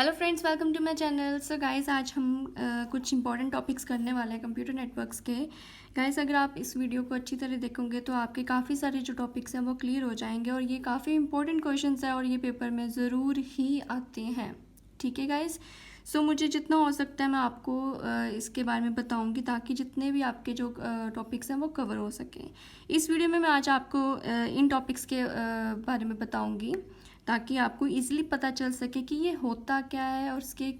Hello friends, welcome to my channel. So guys, आज हम कुछ इंपॉर्टेंट टॉपिक्स करने वाले हैं कंप्यूटर नेटवर्क्स के। गाइस, अगर आप इस वीडियो को अच्छी तरह देखोगे तो आपके काफ़ी सारे जो टॉपिक्स हैं वो क्लियर हो जाएंगे और ये काफ़ी इंपॉर्टेंट क्वेश्चंस हैं और ये पेपर में ज़रूर ही आते हैं। ठीक है गाइस, सो मुझे जितना हो सकता है मैं आपको इसके बारे में बताऊंगी ताकि जितने भी आपके जो टॉपिक्स हैं वो कवर हो सकें। इस वीडियो में मैं आज आपको इन टॉपिक्स के बारे में बताऊंगी ताकि आपको इजीली पता चल सके कि ये होता क्या है और इसके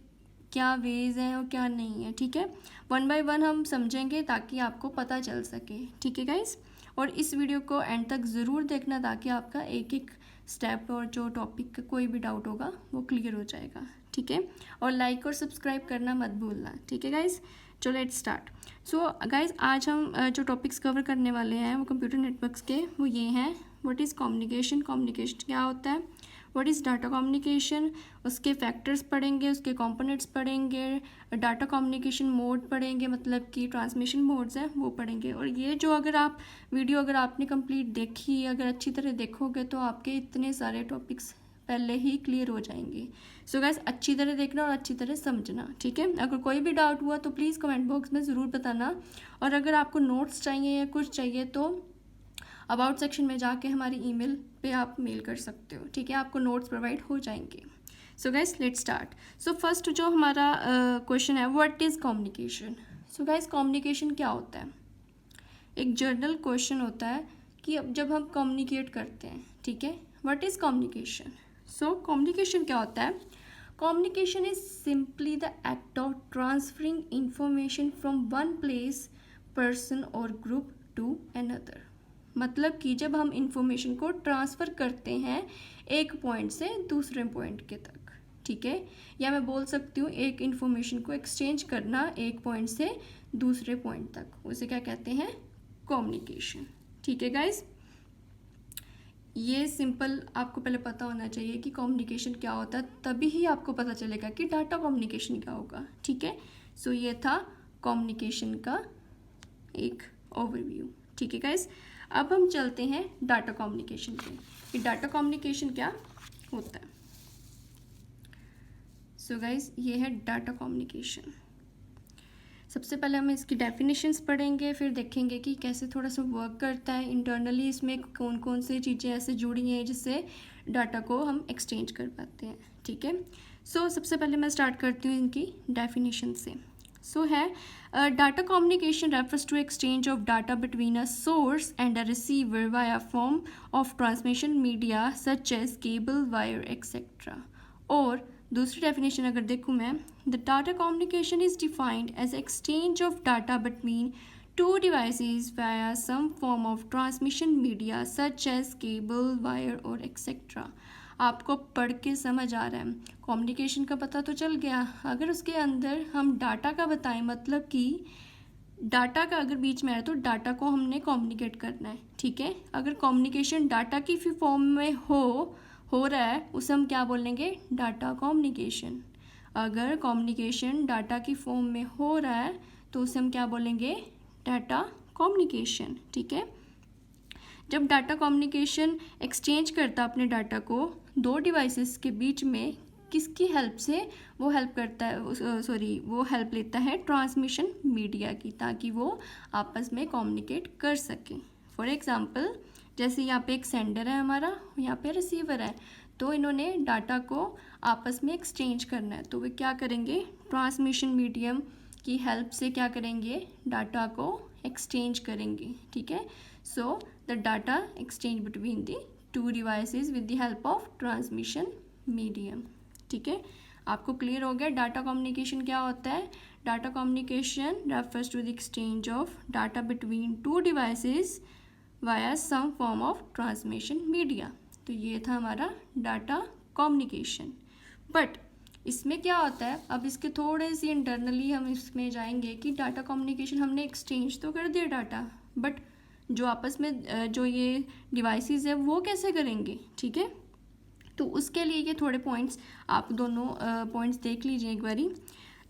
क्या वेज हैं और क्या नहीं है। ठीक है, वन बाय वन हम समझेंगे ताकि आपको पता चल सके। ठीक है गाइस, और इस वीडियो को एंड तक ज़रूर देखना ताकि आपका एक एक स्टेप और जो टॉपिक का कोई भी डाउट होगा वो क्लियर हो जाएगा। ठीक है, और लाइक और सब्सक्राइब करना मत भूलना। ठीक है गाइस, चलो लेट्स स्टार्ट। सो गाइस, आज हम जो टॉपिक्स कवर करने वाले हैं वो कंप्यूटर नेटवर्क्स के वो ये हैं। व्हाट इज़ कम्युनिकेशन, कम्युनिकेशन क्या होता है, व्हाट इज़ डाटा कम्युनिकेशन, उसके फैक्टर्स पढ़ेंगे, उसके कंपोनेंट्स पढ़ेंगे, डाटा कम्युनिकेशन मोड पढ़ेंगे, मतलब कि ट्रांसमिशन मोड्स हैं वो पढ़ेंगे। और ये जो अगर आप वीडियो अगर आपने कंप्लीट देखी, अगर अच्छी तरह देखोगे तो आपके इतने सारे टॉपिक्स पहले ही क्लियर हो जाएंगे। सो गाइस, अच्छी तरह देखना और अच्छी तरह समझना। ठीक है, अगर कोई भी डाउट हुआ तो प्लीज़ कमेंट बॉक्स में ज़रूर बताना। और अगर आपको नोट्स चाहिए या कुछ चाहिए तो अबाउट सेक्शन में जाके हमारी ईमेल पे आप मेल कर सकते हो। ठीक है, आपको नोट्स प्रोवाइड हो जाएंगे। So guys, let's start. So first जो हमारा क्वेश्चन है, what is communication. So guys, communication क्या होता है? एक जनरल क्वेश्चन होता है कि अब जब हम कम्युनिकेट करते हैं, ठीक है, what is communication. So communication क्या होता है? Communication is simply the act of transferring information from one place, person और ग्रुप टू अनदर। मतलब कि जब हम इंफॉर्मेशन को ट्रांसफ़र करते हैं एक पॉइंट से दूसरे पॉइंट के तक, ठीक है, या मैं बोल सकती हूँ एक इंफॉर्मेशन को एक्सचेंज करना एक पॉइंट से दूसरे पॉइंट तक, उसे क्या कहते हैं? कम्युनिकेशन। ठीक है गाइस, ये सिंपल आपको पहले पता होना चाहिए कि कम्युनिकेशन क्या होता है, तभी ही आपको पता चलेगा कि डाटा कम्युनिकेशन क्या होगा। ठीक है, सो ये था कम्युनिकेशन का एक ओवरव्यू। ठीक है गाइस, अब हम चलते हैं डाटा कम्युनिकेशन पे कि डाटा कम्युनिकेशन क्या होता है। सो गाइस, ये है डाटा कम्युनिकेशन। सबसे पहले हम इसकी डेफिनेशंस पढ़ेंगे, फिर देखेंगे कि कैसे थोड़ा सा वर्क करता है इंटरनली, इसमें कौन कौन सी चीज़ें ऐसे जुड़ी हैं जिससे डाटा को हम एक्सचेंज कर पाते हैं। ठीक है, सो सबसे पहले मैं स्टार्ट करती हूँ इनकी डेफिनेशन से। सो है data communication refers to exchange of data between a source and a receiver via form of transmission media such as cable, wire etcetera. और दूसरी डेफिनेशन अगर देखूँ मैं, the data communication is defined as exchange of data between two devices via some form of transmission media such as cable, wire और etcetera. आपको पढ़ के समझ आ रहा है, कम्युनिकेशन का पता तो चल गया। अगर उसके अंदर हम डाटा का बताएं, मतलब कि डाटा का अगर बीच में आए तो डाटा को हमने कम्युनिकेट करना है। ठीक है, अगर कम्युनिकेशन डाटा की फॉर्म में हो रहा है उसे हम क्या बोलेंगे? Data communication. अगर कम्युनिकेशन डाटा की फॉर्म में हो रहा है तो उसे हम क्या बोलेंगे? Data communication. ठीक है, जब डाटा कम्युनिकेशन एक्सचेंज करता अपने डाटा को दो डिवाइसेस के बीच में, किसकी हेल्प से वो हेल्प करता है? वो हेल्प लेता है ट्रांसमिशन मीडिया की, ताकि वो आपस में कम्युनिकेट कर सकें। फॉर एग्जांपल, जैसे यहाँ पे एक सेंडर है हमारा, यहाँ पे रिसीवर है, तो इन्होंने डाटा को आपस में एक्सचेंज करना है, तो वे क्या करेंगे? ट्रांसमिशन मीडियम की हेल्प से क्या करेंगे? डाटा को एक्सचेंज करेंगे। ठीक है, so the data exchange between the two devices with the help of transmission medium. ठीक है, आपको क्लियर हो गया डाटा कम्युनिकेशन क्या होता है? Data communication refers to the exchange of data between two devices via some form of transmission media. तो ये था हमारा डाटा कम्युनिकेशन। बट इसमें क्या होता है, अब इसके थोड़े से इंटरनली हम इसमें जाएंगे कि डाटा कम्युनिकेशन हमने एक्सचेंज तो कर दिया डाटा, बट जो आपस में जो ये डिवाइसेस है वो कैसे करेंगे? ठीक है, तो उसके लिए ये थोड़े पॉइंट्स आप दोनों पॉइंट्स देख लीजिए एक बारी।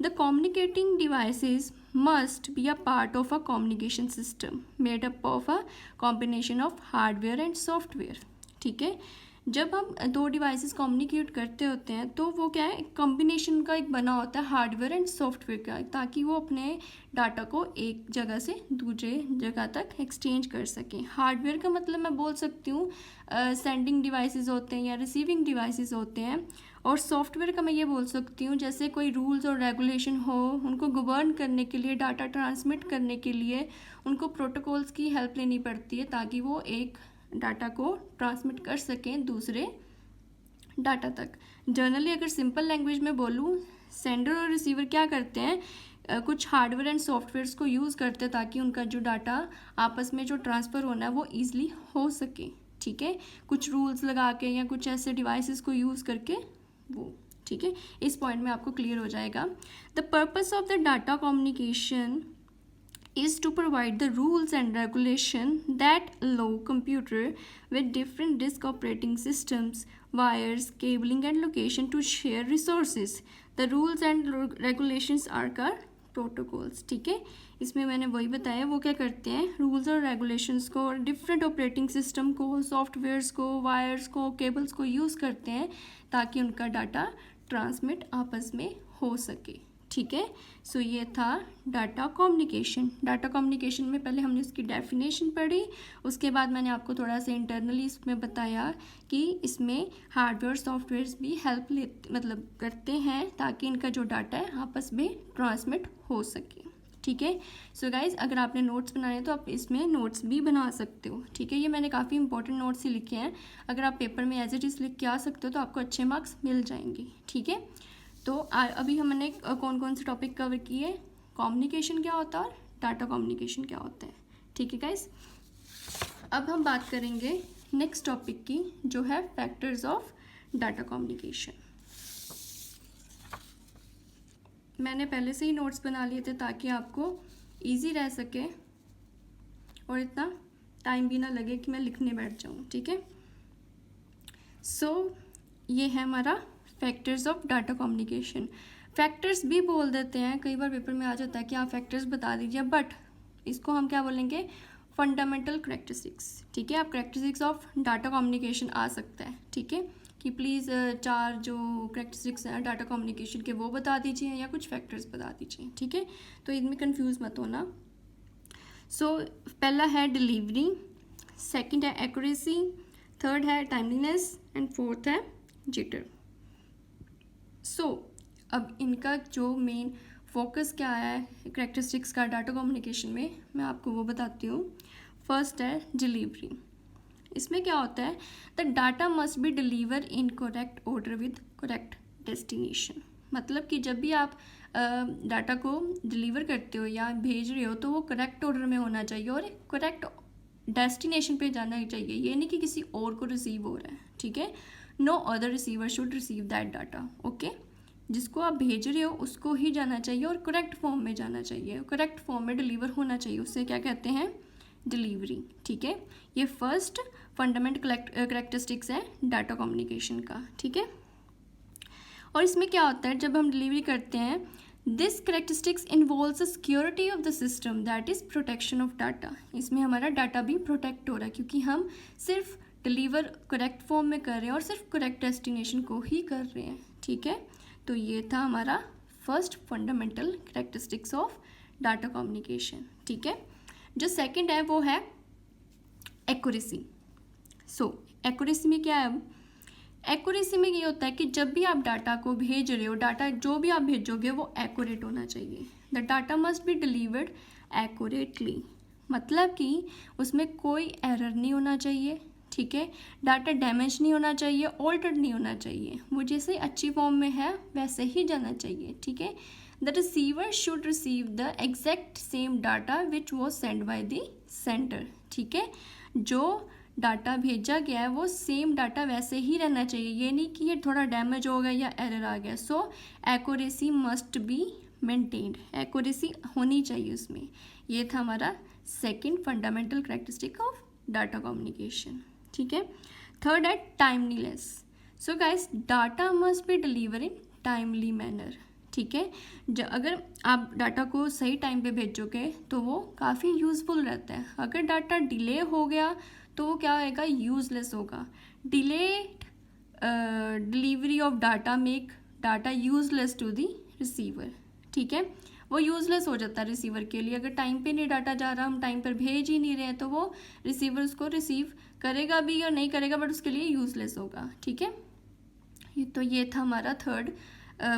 The communicating devices must be a part of a communication system made up of a combination of hardware and software. ठीक है, जब हम दो डिवाइसेस कम्युनिकेट करते होते हैं तो वो क्या है, कॉम्बिनेशन का एक बना होता है हार्डवेयर एंड सॉफ्टवेयर का, ताकि वो अपने डाटा को एक जगह से दूसरे जगह तक एक्सचेंज कर सकें। हार्डवेयर का मतलब मैं बोल सकती हूँ सेंडिंग डिवाइसेस होते हैं या रिसीविंग डिवाइसेस होते हैं, और सॉफ्टवेयर का मैं ये बोल सकती हूँ जैसे कोई रूल्स और रेगुलेशन हो, उनको गवर्न करने के लिए, डाटा ट्रांसमिट करने के लिए उनको प्रोटोकॉल्स की हेल्प लेनी पड़ती है ताकि वो एक डाटा को ट्रांसमिट कर सकें दूसरे डाटा तक। जनरली अगर सिंपल लैंग्वेज में बोलूँ, सेंडर और रिसीवर क्या करते हैं, कुछ हार्डवेयर एंड सॉफ्टवेयर्स को यूज़ करते हैं ताकि उनका जो डाटा आपस में जो ट्रांसफ़र होना है वो ईजिली हो सके। ठीक है, कुछ रूल्स लगा के या कुछ ऐसे डिवाइसेस को यूज़ करके वो, ठीक है, इस पॉइंट में आपको क्लियर हो जाएगा। The purpose of the data communication is to provide the rules and regulation that allow computer with different disk operating systems, wires, cabling and location to share resources. The rules and regulations are called protocols. ठीक है, इसमें मैंने वही बताया, वो क्या करते हैं, रूल्स और रेगुलेशंस को और डिफरेंट ऑपरेटिंग सिस्टम को, सॉफ्टवेयर्स को, वायर्स को, केबल्स को यूज़ करते हैं ताकि उनका डाटा ट्रांसमिट आपस में हो सके। ठीक है, सो ये था डाटा कम्युनिकेशन। डाटा कम्युनिकेशन में पहले हमने उसकी डेफिनेशन पढ़ी, उसके बाद मैंने आपको थोड़ा सा इंटरनली इसमें बताया कि इसमें हार्डवेयर सॉफ्टवेयर्स भी हेल्प मतलब करते हैं ताकि इनका जो डाटा है आपस में ट्रांसमिट हो सके। ठीक है, सो गाइज अगर आपने नोट्स बनाए तो आप इसमें नोट्स भी बना सकते हो। ठीक है, ये मैंने काफ़ी इंपॉर्टेंट नोट्स ही लिखे हैं, अगर आप पेपर में एज इट इज़ लिख के आ सकते हो तो आपको अच्छे मार्क्स मिल जाएंगे। ठीक है, तो अभी हमने कौन कौन से टॉपिक कवर किए, कम्युनिकेशन क्या होता है और डाटा कम्युनिकेशन क्या होता है। ठीक है गाइस, अब हम बात करेंगे नेक्स्ट टॉपिक की जो है फैक्टर्स ऑफ डाटा कम्युनिकेशन। मैंने पहले से ही नोट्स बना लिए थे ताकि आपको इजी रह सके और इतना टाइम भी ना लगे कि मैं लिखने बैठ जाऊँ। ठीक है, सो ये है हमारा factors of data communication. Factors भी बोल देते हैं, कई बार पेपर में आ जाता है कि आप फैक्टर्स बता दीजिए, बट इसको हम क्या बोलेंगे, फंडामेंटल करेक्टरिस्टिक्स। ठीक है, आप करेक्टरिस्टिक्स ऑफ डाटा कम्युनिकेशन आ सकता है। ठीक है, कि प्लीज़ 4 जो करेक्टरिस्टिक्स हैं डाटा कम्युनिकेशन के वो बता दीजिए या कुछ फैक्टर्स बता दीजिए। ठीक है, तो इनमें कंफ्यूज मत होना। सो पहला है डिलीवरी, सेकंड है एक्यूरेसी, थर्ड है टाइमलीनेस एंड फोर्थ है जिटर। सो अब इनका जो मेन फोकस क्या है करेक्टरिस्टिक्स का डाटा कम्युनिकेशन में, मैं आपको वो बताती हूँ। फर्स्ट है डिलीवरी। इसमें क्या होता है, the data must be deliver in correct order with correct destination. मतलब कि जब भी आप डाटा को डिलीवर करते हो या भेज रहे हो तो वो करेक्ट ऑर्डर में होना चाहिए और करेक्ट डेस्टिनेशन पे जाना चाहिए, ये नहीं कि किसी और को रिसीव हो रहा है। ठीक है, no other receiver should receive that data. Okay, जिसको आप भेज रहे हो उसको ही जाना चाहिए और करेक्ट फॉर्म में जाना चाहिए, करेक्ट फॉर्म में डिलीवर होना चाहिए, उससे क्या कहते हैं, डिलीवरी। ठीक है, ये फर्स्ट फंडामेंटल करेक्टरिस्टिक्स है डाटा कम्युनिकेशन का। ठीक है, और इसमें क्या होता है, जब हम डिलीवरी करते हैं, this characteristics involves a security of the system that is protection of data. इसमें हमारा डाटा भी प्रोटेक्ट हो रहा है क्योंकि हम सिर्फ डिलीवर करेक्ट फॉर्म में कर रहे हैं और सिर्फ करेक्ट डेस्टिनेशन को ही कर रहे हैं। ठीक है, तो ये था हमारा first fundamental characteristics of data communication. ठीक है, जो सेकंड है वो है एक्यूरेसी। सो एक्यूरेसी में क्या है, एक्यूरेसी में ये होता है कि जब भी आप डाटा को भेज रहे हो, डाटा जो भी आप भेजोगे वो एक्यूरेट होना चाहिए। The data must be delivered accurately, मतलब कि उसमें कोई एरर नहीं होना चाहिए। ठीक है, डाटा डैमेज नहीं होना चाहिए, ऑल्टर्ड नहीं होना चाहिए, वो जैसे अच्छी फॉर्म में है वैसे ही जाना चाहिए। ठीक है, the receiver should receive the exact same data which was send by the sender. ठीक है, जो डाटा भेजा गया है वो सेम डाटा वैसे ही रहना चाहिए, ये नहीं कि ये थोड़ा डैमेज हो गया या एरर आ गया। So accuracy must be maintained, accuracy होनी चाहिए उसमें। ये था हमारा second fundamental characteristic of data communication. ठीक है, थर्ड है timeliness. So guys, data must be deliver in timely manner. ठीक है। अगर आप डाटा को सही टाइम पे भेजोगे तो वो काफ़ी यूज़फुल रहता है। अगर डाटा डिले हो गया तो वो क्या होएगा, यूज़लेस होगा। Delayed delivery of data make data useless to the receiver, ठीक है। वो यूज़लेस हो जाता है रिसीवर के लिए। अगर टाइम पे नहीं डाटा जा रहा, हम टाइम पर भेज ही नहीं रहे हैं, तो वो रिसीवर उसको रिसीव करेगा भी या नहीं करेगा, बट उसके लिए यूज़लेस होगा, ठीक है। तो ये था हमारा third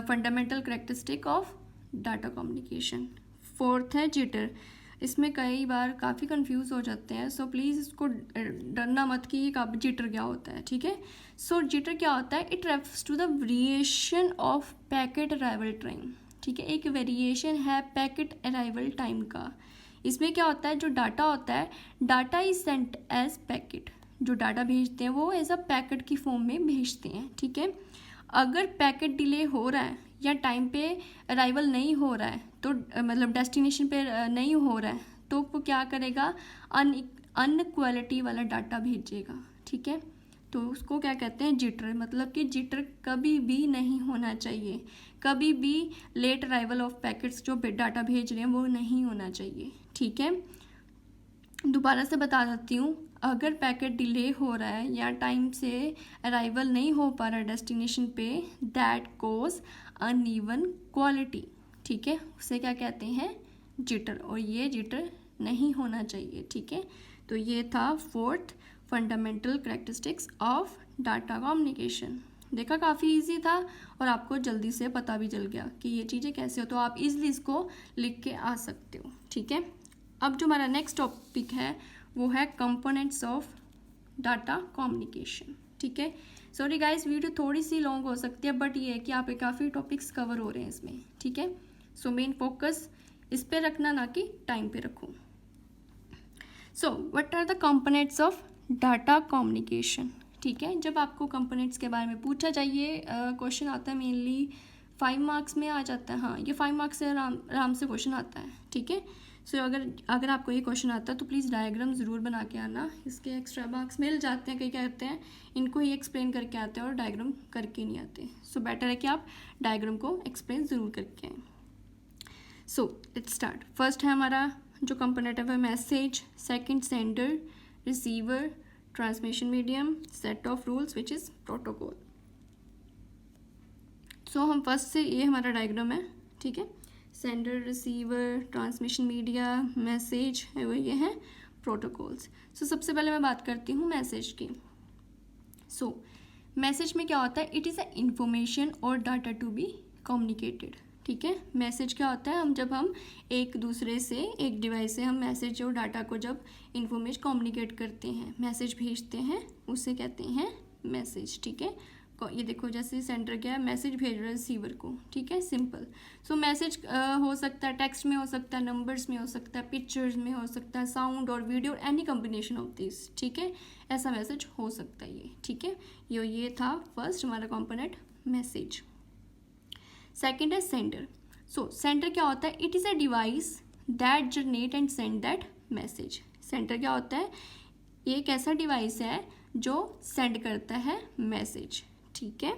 fundamental characteristic of data communication. Fourth है जिटर। इसमें कई बार काफ़ी कंफ्यूज हो जाते हैं, सो प्लीज़ इसको डरना मत कि ये जिटर क्या होता है, ठीक है। सो जिटर क्या होता है, it refers to the variation of packet arrival time, ठीक है। एक वेरिएशन है पैकेट अराइवल टाइम का। इसमें क्या होता है, जो डाटा होता है, data is sent as packet. जो डाटा भेजते हैं वो एज अ पैकेट की फॉर्म में भेजते हैं, ठीक है। अगर पैकेट डिले हो रहा है या टाइम पे अराइवल नहीं हो रहा है, तो मतलब डेस्टिनेशन पे नहीं हो रहा है, तो वो क्या करेगा, अनक्वालिटी वाला डाटा भेजेगा, ठीक है। तो उसको क्या कहते हैं, जिटर। मतलब कि जिटर कभी भी नहीं होना चाहिए, कभी भी लेट अराइवल ऑफ पैकेट्स जो डाटा भेज रहे हैं वो नहीं होना चाहिए, ठीक है। दोबारा से बता देती हूँ, अगर पैकेट डिले हो रहा है या टाइम से अराइवल नहीं हो पा रहा डेस्टिनेशन पे, दैट कोज अनइवन क्वालिटी, ठीक है, उसे क्या कहते हैं, जिटर। और ये जिटर नहीं होना चाहिए, ठीक है। तो ये था fourth fundamental characteristics of data communication. देखा, काफ़ी इजी था और आपको जल्दी से पता भी चल गया कि ये चीज़ें कैसे हो, तो आप इजीली इसको लिख के आ सकते हो, ठीक है। अब जो हमारा नेक्स्ट टॉपिक है वो है कंपोनेंट्स ऑफ डाटा कम्युनिकेशन, ठीक है। सॉरी गाइस, वीडियो थोड़ी सी लॉन्ग हो सकती है, बट ये है कि आप काफ़ी टॉपिक्स कवर हो रहे हैं इसमें, ठीक है। सो मेन फोकस इस पे रखना, ना कि टाइम पे रखो। So what are the components of data communication, ठीक है। जब आपको कंपोनेंट्स के बारे में पूछा जाइए, क्वेश्चन आता है मेनली 5 मार्क्स में आ जाता है, हाँ ये 5 मार्क्स से आराम से क्वेश्चन आता है, ठीक है। सो अगर आपको ये क्वेश्चन आता है तो प्लीज़ डायग्राम ज़रूर बना के आना। इसके एक्स्ट्रा मार्क्स मिल जाते हैं, कई क्या करते हैं इनको ही एक्सप्लेन करके आते हैं और डायग्राम करके नहीं आते। सो बेटर है कि आप डायग्राम को एक्सप्लेन ज़रूर करके आएँ। So let's start. फर्स्ट है हमारा जो कंपोनेंट है वह message, second sender, receiver, transmission medium, set of rules which is protocol. So हम फर्स्ट से, ये हमारा डायग्राम है, ठीक है। Sender, receiver, transmission media, message है वो, ये हैं प्रोटोकॉल्स। सो सबसे पहले मैं बात करती हूँ मैसेज की। सो मैसेज में क्या होता है, इट इज़ अ इंफॉर्मेशन और डाटा टू बी कम्युनिकेटेड, ठीक है। मैसेज क्या होता है, हम एक दूसरे से, एक डिवाइस से हम मैसेज और डाटा को जब इंफॉर्मेशन कम्युनिकेट करते हैं, मैसेज भेजते हैं, उसे कहते हैं मैसेज, ठीक है। ये देखो, जैसे सेंडर क्या है, मैसेज भेज रहा है रिसीवर को, ठीक है, सिंपल। सो मैसेज हो सकता है टेक्स्ट में, हो सकता है नंबर्स में, हो सकता है पिक्चर्स में, हो सकता है साउंड और video, any combination of this, ठीक है। ऐसा मैसेज हो सकता है ये, ठीक है। ये था फर्स्ट हमारा कंपोनेंट मैसेज। सेकेंड है सेंडर। सो सेंडर क्या होता है, it is a device that generate and send that message. Sender क्या होता है, ये एक ऐसा डिवाइस है जो सेंड करता है मैसेज, ठीक है,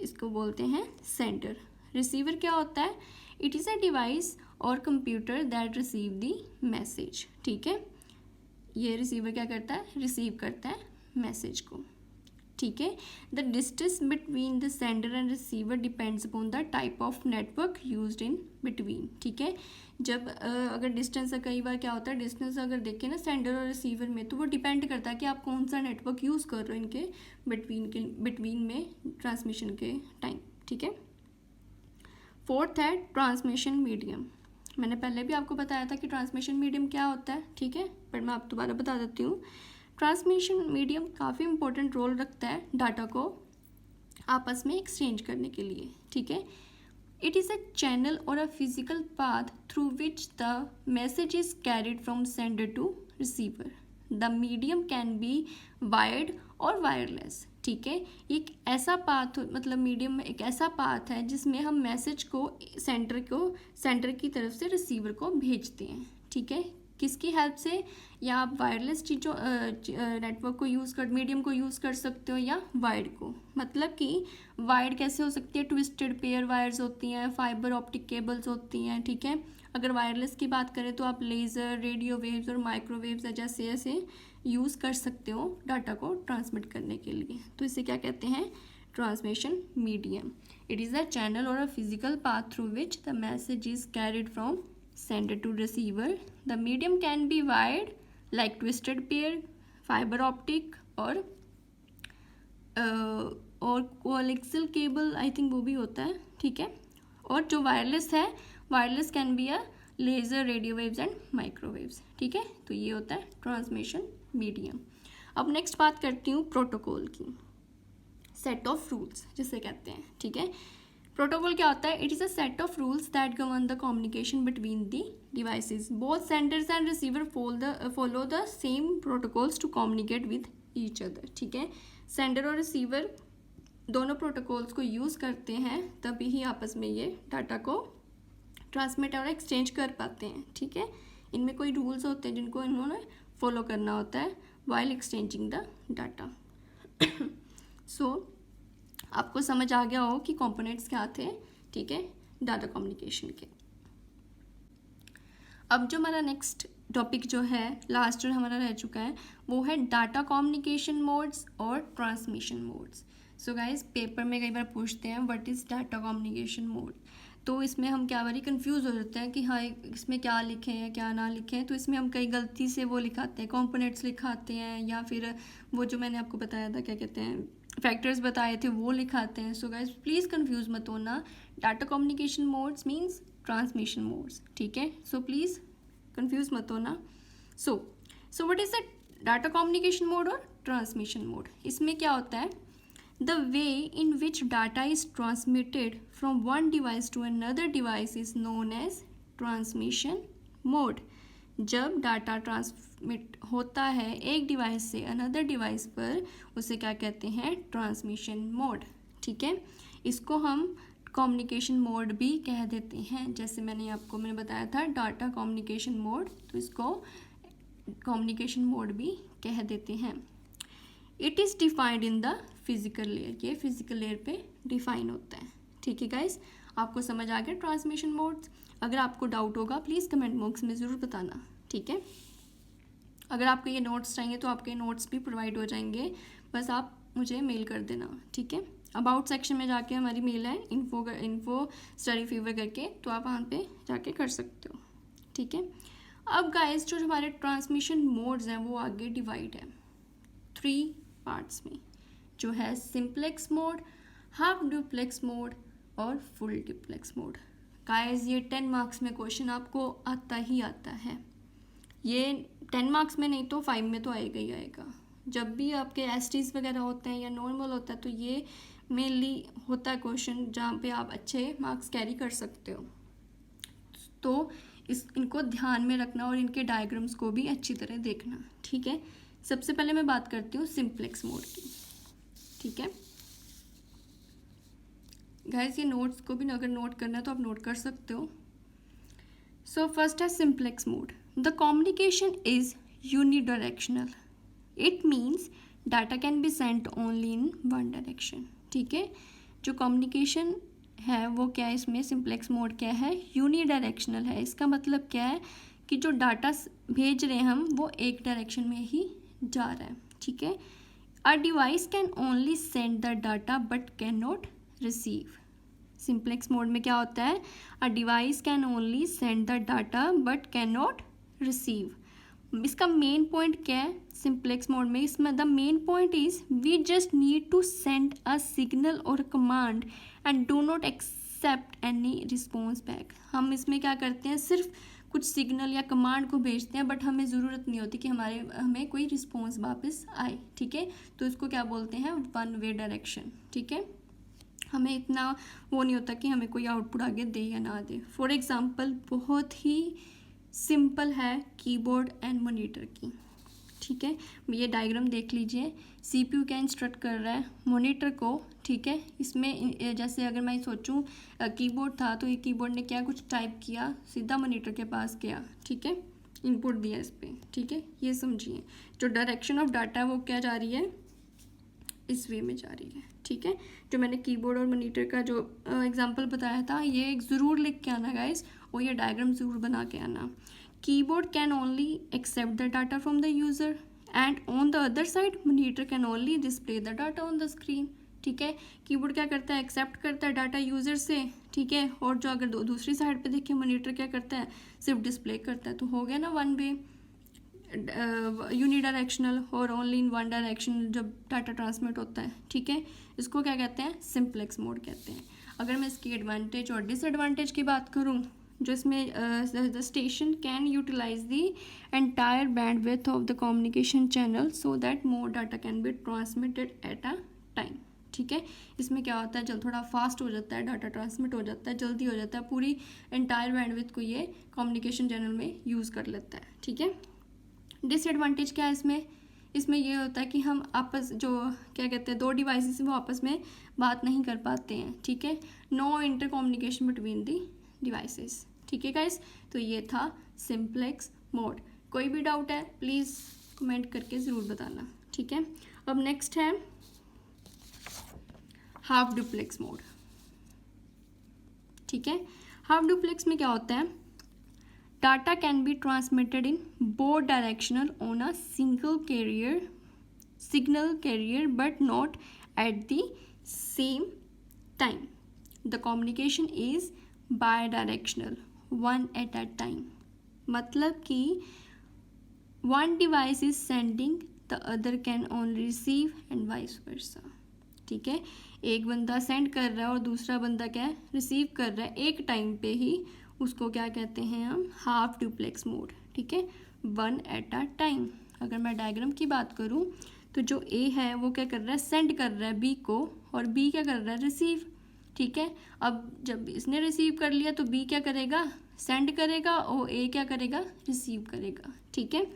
इसको बोलते हैं सेंडर। रिसीवर क्या होता है, इट इज़ अ डिवाइस और computer that receive the message, ठीक है। ये रिसीवर क्या करता है, रिसीव करता है मैसेज को, ठीक है। The distance between the sender and receiver depends upon the type of network used in between, ठीक है। जब अगर डिस्टेंस, कई बार क्या होता है डिस्टेंस अगर देखें ना सेंडर और रिसीवर में, तो वो डिपेंड करता है कि आप कौन सा नेटवर्क यूज़ कर रहे हो इनके बिटवीन में ट्रांसमिशन के टाइम, ठीक है। फोर्थ है ट्रांसमिशन मीडियम। मैंने पहले भी आपको बताया था कि ट्रांसमिशन मीडियम क्या होता है, ठीक है, पर मैं आप दोबारा बता देती हूँ। ट्रांसमिशन मीडियम काफ़ी इंपॉर्टेंट रोल रखता है डाटा को आपस में एक्सचेंज करने के लिए, ठीक है। इट इज़ अ चैनल और a physical path through which the message is carried from sender to receiver. The medium can be wired और वायरलेस, ठीक है। एक ऐसा पाथ, मतलब मीडियम में एक ऐसा पाथ है जिसमें हम मैसेज को सेंडर की तरफ से रिसीवर को भेजते हैं, ठीक है। किसकी हेल्प से, या आप वायरलेस चीज़ों नेटवर्क को यूज़ कर, मीडियम को यूज़ कर सकते हो, या वायर्ड को। मतलब कि वायर्ड कैसे हो सकती है, ट्विस्टेड पेयर वायर्स होती हैं, फाइबर ऑप्टिक केबल्स होती हैं, ठीक है। अगर वायरलेस की बात करें तो आप लेज़र, रेडियो वेव्स और माइक्रोवेव्स जैसे ऐसे यूज़ कर सकते हो डाटा को ट्रांसमिट करने के लिए। तो इसे क्या कहते हैं, transmission medium. It is a channel और a physical path through which the message is carried from sender to receiver. The medium can be wired like twisted pair, fiber optic और कोएक्सियल केबल, आई थिंक वो भी होता है, ठीक है। और जो वायरलेस है, wireless can be a laser, radio waves and microwaves, ठीक है। तो ये होता है ट्रांसमिशन मीडियम। अब नेक्स्ट बात करती हूँ प्रोटोकॉल की, सेट ऑफ रूल्स जिसे कहते हैं, ठीक है। प्रोटोकॉल क्या होता है, it is a set of rules that govern the communication between the devices. Both senders and receiver follow the same protocols to communicate with each other, ठीक है। सेंडर और रिसीवर दोनों प्रोटोकॉल्स को यूज़ करते हैं, तभी ही आपस में ये डाटा को ट्रांसमिट और एक्सचेंज कर पाते हैं, ठीक है। इनमें कोई रूल्स होते हैं जिनको इन्होंने फॉलो करना होता है वाइल एक्सचेंजिंग द डाटा। सो आपको समझ आ गया हो कि कंपोनेंट्स क्या थे, ठीक है, डाटा कम्युनिकेशन के। अब जो हमारा नेक्स्ट टॉपिक जो है, लास्ट जो हमारा रह चुका है, वो है डाटा कम्युनिकेशन मोड्स और transmission modes. So guys, paper में कई बार पूछते हैं what is data communication mode, तो इसमें हम क्या बारी कंफ्यूज हो जाते हैं कि हाँ इसमें क्या लिखें या क्या ना लिखें। तो इसमें हम कई गलती से वो लिखाते हैं, कंपोनेंट्स लिखाते हैं, या फिर वो जो मैंने आपको बताया था क्या कहते हैं, फैक्टर्स बताए थे वो लिखाते हैं। सो गाइस प्लीज़ कंफ्यूज मत होना, data communication modes means transmission modes, ठीक है। सो प्लीज़ कंफ्यूज मत होना। So what is the data communication mode और ट्रांसमिशन मोड? इसमें क्या होता है, the way in which data is transmitted from one device to another device is known as transmission mode. जब डाटा ट्रांसमिट होता है एक डिवाइस से अनदर डिवाइस पर, उसे क्या कहते हैं, ट्रांसमिशन मोड, ठीक है। इसको हम कम्युनिकेशन मोड भी कह देते हैं, जैसे मैंने बताया था डाटा कम्युनिकेशन मोड, तो इसको कम्युनिकेशन मोड भी कह देते हैं। It is defined in the physical layer, ये फिजिकल लेयर पे डिफाइन होता है, ठीक है गाइस। आपको समझ आ गया ट्रांसमिशन मोड्स? अगर आपको डाउट होगा प्लीज़ कमेंट बॉक्स में ज़रूर बताना, ठीक है। अगर आपको ये नोट्स चाहिए तो आपके नोट्स भी प्रोवाइड हो जाएंगे, बस आप मुझे मेल कर देना, ठीक है। अबाउट सेक्शन में जाके हमारी मेल है इन्फो स्टडी फीवर करके, तो आप वहाँ पे जाके कर सकते हो, ठीक है। अब गाइस जो हमारे ट्रांसमिशन मोड्स हैं वो आगे डिवाइड है 3 पार्ट्स में, जो है simplex mode, half duplex mode और फुल डुप्लेक्स मोड। गाइस ये 10 मार्क्स में क्वेश्चन आपको आता ही आता है, ये 10 मार्क्स में नहीं तो 5 में तो आएगा ही आएगा। जब भी आपके एसटीज वगैरह होते हैं या नॉर्मल होता है तो ये मेनली होता है क्वेश्चन जहाँ पे आप अच्छे मार्क्स कैरी कर सकते हो। तो इनको ध्यान में रखना और इनके डायग्राम्स को भी अच्छी तरह देखना, ठीक है। सबसे पहले मैं बात करती हूँ सिंप्लेक्स मोड की, ठीक है। गाइस ये नोट्स को भी अगर नोट करना है तो आप नोट कर सकते हो। सो फर्स्ट है simplex mode. The communication is unidirectional, it means data can be sent only in one direction, ठीक है। जो कम्युनिकेशन है वो क्या है, इसमें सिंप्लेक्स मोड क्या है, यूनिडायरेक्शनल है। इसका मतलब क्या है कि जो डाटा भेज रहे हैं हम वो एक डायरेक्शन में ही जा रहा है, ठीक है। A device can only send the data but can not receive. Simplex mode में क्या होता है, a device can only send the data but can not receive. इसका मेन पॉइंट क्या है सिंप्लेक्स मोड में, इसमें the main point is we just need to send a signal और command and do not accept any response back. हम इसमें क्या करते हैं, सिर्फ कुछ सिग्नल या कमांड को भेजते हैं, बट हमें ज़रूरत नहीं होती कि हमें कोई रिस्पॉन्स वापस आए, ठीक है। तो इसको क्या बोलते हैं, वन वे डायरेक्शन, ठीक है। हमें इतना वो नहीं होता कि हमें कोई आउटपुट आगे दे या ना दे। फॉर एग्जांपल बहुत ही सिंपल है कीबोर्ड एंड मॉनिटर की, ठीक है। ये डायग्राम देख लीजिए, सीपीयू क्या इंस्ट्रक्ट कर रहा है मॉनिटर को, ठीक है। इसमें जैसे अगर मैं सोचूं कीबोर्ड था तो ये कीबोर्ड ने क्या कुछ टाइप किया, सीधा मॉनिटर के पास गया, ठीक है। इनपुट दिया इस पर, ठीक है। ये समझिए, जो डायरेक्शन ऑफ डाटा है वो क्या जा रही है, इस वे में जा रही है, ठीक है। जो मैंने कीबोर्ड और मॉनिटर का जो एग्जांपल बताया था, ये ज़रूर लिख के आना गाइस, और ये डायग्राम ज़रूर बना के आना। Keyboard can only accept the data from the user and on the other side monitor can only display the data on the screen, ठीक है। कीबोर्ड क्या करता है, एक्सेप्ट करता है डाटा यूज़र से, ठीक है। और जो अगर दूसरी साइड पे देखें, मॉनिटर क्या करता है, सिर्फ डिस्प्ले करता है। तो हो गया ना वन वे यूनिडायरेक्शनल और ओनली इन वन डायरेक्शन जब डाटा ट्रांसमिट होता है, ठीक है। इसको क्या कहते हैं, सिंपलेक्स मोड कहते हैं। अगर मैं इसकी एडवांटेज और डिसएडवांटेज की बात करूँ, जो इसमें the station can utilize the entire bandwidth of the communication channel so that more data can be transmitted at a time, ठीक है। इसमें क्या होता है, जब थोड़ा फास्ट हो जाता है, डाटा ट्रांसमिट हो जाता है, जल्दी हो जाता है, पूरी एंटायर बैंडविड्थ को ये कम्युनिकेशन चैनल में यूज़ कर लेता है, ठीक है। डिसएडवांटेज क्या है इसमें, इसमें ये होता है कि हम आपस जो क्या कहते हैं, दो डिवाइसेस वो आपस में बात नहीं कर पाते हैं, ठीक है। No inter communication between the devices, ठीक है गाइस। तो ये था सिंपलेक्स मोड। कोई भी डाउट है प्लीज़ कमेंट करके ज़रूर बताना, ठीक है। अब नेक्स्ट है हाफ डुप्लेक्स मोड, ठीक है। हाफ डुप्लेक्स में क्या होता है, data can be transmitted in both directional on a signal carrier but not at the same time. The communication is bidirectional, one at a time. मतलब कि one device is sending, the other can only receive and vice versa, ठीक है। एक बंदा send कर रहा है और दूसरा बंदा क्या है, रिसीव कर रहा है एक टाइम पे ही, उसको क्या कहते हैं हम, हाफ डुप्लेक्स मोड, ठीक है, वन एट अ टाइम। अगर मैं डायग्राम की बात करूं तो जो ए है वो क्या कर रहा है, सेंड कर रहा है बी को, और बी क्या कर रहा है, रिसीव, ठीक है। अब जब इसने रिसीव कर लिया तो बी क्या करेगा, सेंड करेगा, और ए क्या करेगा, रिसीव करेगा, ठीक है।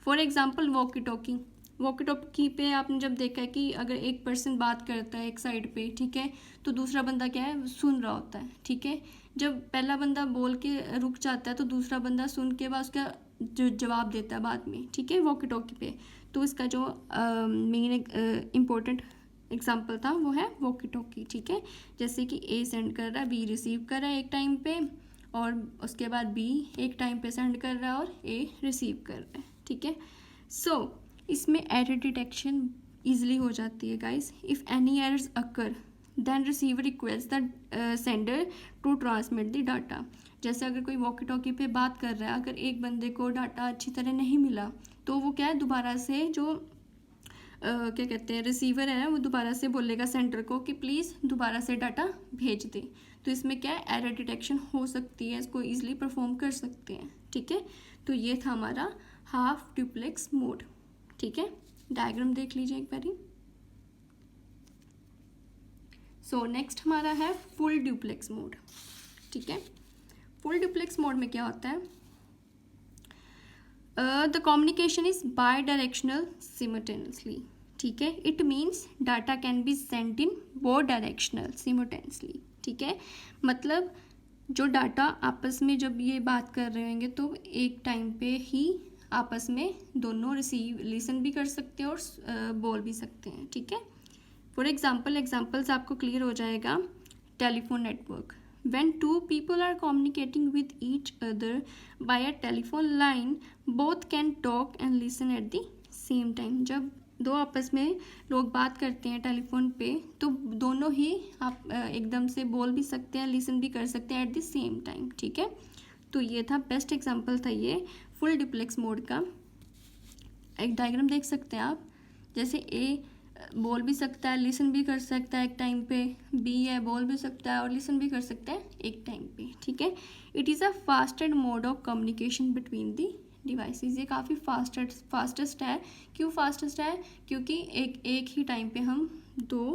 फॉर एग्जाम्पल वॉकी टॉकी पे आपने जब देखा है कि अगर एक पर्सन बात करता है एक साइड पे, ठीक है, तो दूसरा बंदा क्या है, सुन रहा होता है, ठीक है। जब पहला बंदा बोल के रुक जाता है तो दूसरा बंदा सुन के बाद उसका जो जवाब देता है बाद में, ठीक है, वॉकी टॉकी पे। तो इसका जो मेन इम्पोर्टेंट एग्जाम्पल था वो है वॉकी टॉकी, ठीक है। जैसे कि ए सेंड कर रहा है, बी रिसीव कर रहा है एक टाइम पे, और उसके बाद बी एक टाइम पे सेंड कर रहा है और ए रिसीव कर रहा है, ठीक है। सो इसमें एरर डिटेक्शन ईजिली हो जाती है guys. If any errors occur then receiver request the sender to transmit the data. जैसे अगर कोई वॉकी टॉकी पे बात कर रहा है, अगर एक बंदे को डाटा अच्छी तरह नहीं मिला तो वो क्या है, दोबारा से जो क्या कहते हैं रिसीवर है, वो दोबारा से बोलेगा सेंडर को कि प्लीज़ दोबारा से डाटा भेज दे। तो इसमें क्या है, एरर डिटेक्शन हो सकती है, इसको ईजिली परफॉर्म कर सकते हैं, ठीक है। तो ये था हमारा हाफ डुप्लेक्स मोड, ठीक है। डायग्राम देख लीजिए एक बारी। सो नेक्स्ट हमारा है फुल डुप्लेक्स मोड, ठीक है। फुल डुप्लेक्स मोड में क्या होता है, the communication is bye directional simultaneously, ठीक है। It means data can be sent in both directional simultaneously, ठीक है। मतलब जो डाटा आपस में जब ये बात कर रहे होंगे तो एक टाइम पे ही आपस में दोनों लिसन भी कर सकते हैं और बोल भी सकते हैं, ठीक है। फॉर एग्जाम्पल्स आपको क्लियर हो जाएगा। Telephone network, when two people are communicating with each other by a telephone line both can talk and listen at the same time. जब दो आपस में लोग बात करते हैं टेलीफोन पे तो दोनों ही आप एकदम से बोल भी सकते हैं, लिसन भी कर सकते हैं एट द सेम टाइम, ठीक है। तो ये था बेस्ट एग्जांपल था ये फुल डुप्लेक्स मोड का। एक डायग्राम देख सकते हैं आप, जैसे ए बोल भी सकता है, लिसन भी कर सकता है एक टाइम पे, बी है बोल भी सकता है और लिसन भी कर सकता है एक टाइम पे, ठीक है। It is a fastest mode of communication between the devices. ये काफ़ी फास्टेस्ट है। क्यों फास्टेस्ट है, क्योंकि एक ही टाइम पे हम दो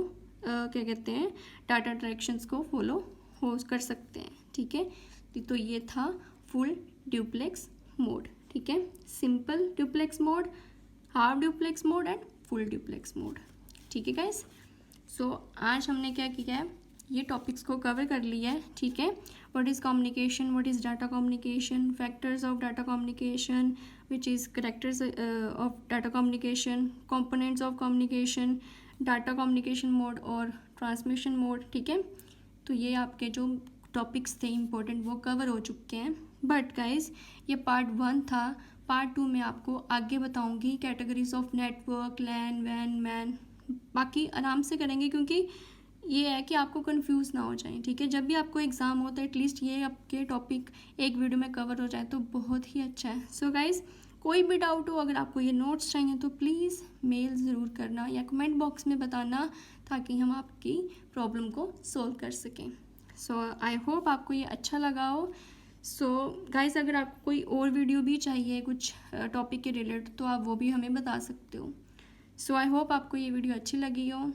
क्या कहते हैं डाटा डायरेक्शंस को फॉलो कर सकते हैं, ठीक है। तो ये था फुल डुप्लेक्स मोड, ठीक है। Simple duplex mode, half duplex mode and full duplex mode, ठीक है गाइस। सो आज हमने क्या किया है, ये टॉपिक्स को कवर कर लिया है, ठीक है। What is communication, what is data communication, factors of data communication, which is characters of data communication, components of communication, data communication mode और ट्रांसमिशन मोड, ठीक है। तो ये आपके जो टॉपिक्स थे इंपॉर्टेंट वो कवर हो चुके हैं। बट गाइज ये पार्ट 1 था। पार्ट 2 में आपको आगे बताऊंगी कैटेगरीज ऑफ नेटवर्क, लैन, वैन, मैन। बाकी आराम से करेंगे क्योंकि ये है कि आपको कंफ्यूज ना हो जाए, ठीक है। जब भी आपको एग्ज़ाम हो तो एटलीस्ट ये आपके टॉपिक एक वीडियो में कवर हो जाए तो बहुत ही अच्छा है। सो गाइज कोई भी डाउट हो, अगर आपको ये नोट्स चाहिए तो प्लीज़ मेल ज़रूर करना या कमेंट बॉक्स में बताना ताकि हम आपकी प्रॉब्लम को सॉल्व कर सकें। सो आई होप आपको ये अच्छा लगा हो। सो गाइस अगर आपको कोई और वीडियो भी चाहिए कुछ टॉपिक के रिलेटेड तो आप वो भी हमें बता सकते हो। सो आई होप आपको ये वीडियो अच्छी लगी हो।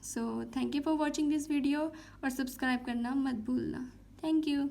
So thank you for watching this video और सब्सक्राइब करना मत भूलना। Thank you.